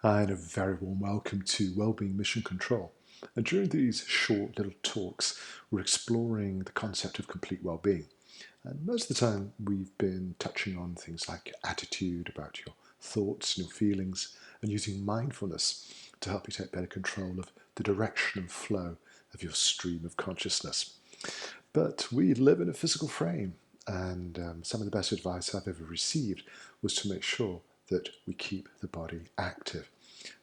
Hi, and a very warm welcome to Wellbeing Mission Control. And during these short little talks, we're exploring the concept of complete well-being. And most of the time, we've been touching on things like attitude, about your thoughts and your feelings, and using mindfulness to help you take better control of the direction and flow of your stream of consciousness. But we live in a physical frame, and some of the best advice I've ever received was to make sure that we keep the body active.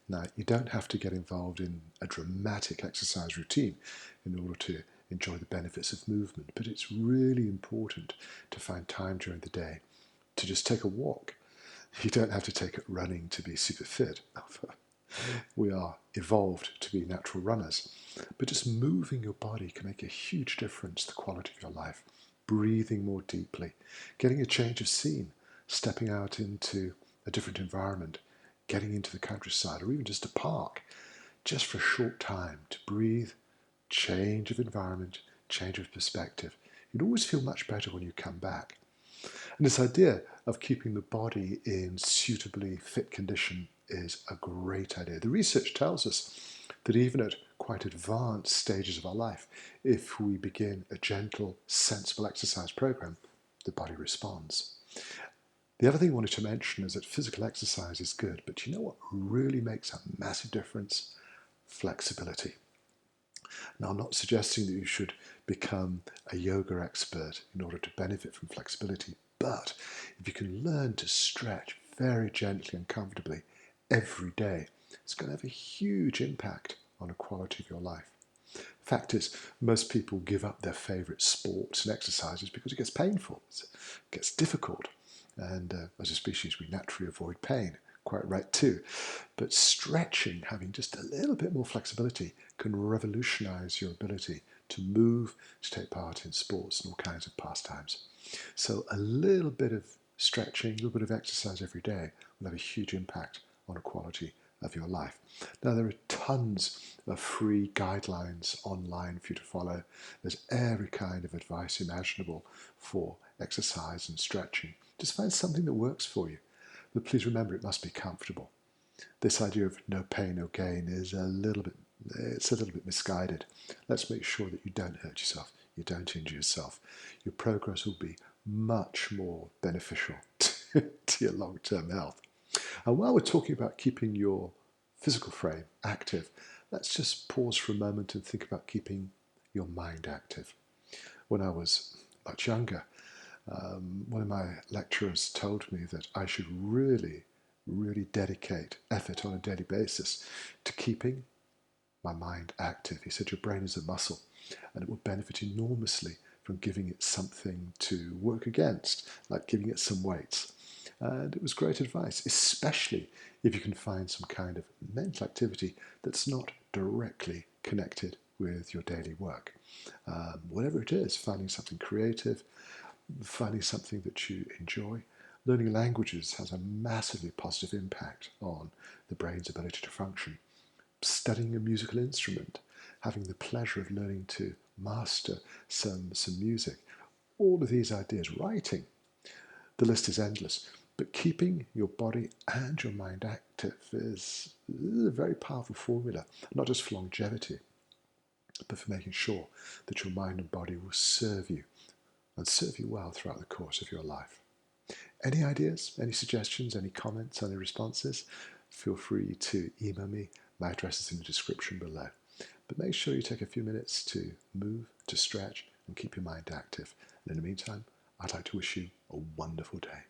Now, you don't have to get involved in a dramatic exercise routine in order to enjoy the benefits of movement, but it's really important to find time during the day to just take a walk. You don't have to take it running to be super fit. We are evolved to be natural runners, but just moving your body can make a huge difference to the quality of your life. Breathing more deeply, getting a change of scene, stepping out into a different environment, getting into the countryside or even just a park, just for a short time to breathe, change of environment, change of perspective. You'd always feel much better when you come back. And this idea of keeping the body in suitably fit condition is a great idea. The research tells us that even at quite advanced stages of our life, if we begin a gentle, sensible exercise program, the body responds. The other thing I wanted to mention is that physical exercise is good, but you know what really makes a massive difference? Flexibility. Now, I'm not suggesting that you should become a yoga expert in order to benefit from flexibility, but if you can learn to stretch very gently and comfortably every day, it's going to have a huge impact on the quality of your life. Fact is, most people give up their favourite sports and exercises because it gets painful, it gets difficult, and as a species we naturally avoid pain. Quite right too. But stretching, having just a little bit more flexibility, can revolutionise your ability to move, to take part in sports and all kinds of pastimes. So a little bit of stretching, a little bit of exercise every day will have a huge impact on the quality of your life. Now, there are tons of free guidelines online for you to follow. There's every kind of advice imaginable for exercise and stretching. Just find something that works for you. But please remember, it must be comfortable. This idea of no pain, no gain is a little bit misguided. Let's make sure that you don't hurt yourself, you don't injure yourself. Your progress will be much more beneficial to your long-term health. And while we're talking about keeping your physical frame active, let's just pause for a moment and think about keeping your mind active. When I was much younger, one of my lecturers told me that I should really dedicate effort on a daily basis to keeping my mind active. He said your brain is a muscle and it will benefit enormously from giving it something to work against, like giving it some weights. And it was great advice, especially if you can find some kind of mental activity that's not directly connected with your daily work. Whatever it is, finding something creative, finding something that you enjoy. Learning languages has a massively positive impact on the brain's ability to function. Studying a musical instrument, having the pleasure of learning to master some music. All of these ideas, writing, the list is endless. But keeping your body and your mind active is a very powerful formula, not just for longevity, but for making sure that your mind and body will serve you and serve you well throughout the course of your life. Any ideas, any suggestions, any comments, any responses? Feel free to email me. My address is in the description below. But make sure you take a few minutes to move, to stretch, and keep your mind active. And in the meantime, I'd like to wish you a wonderful day.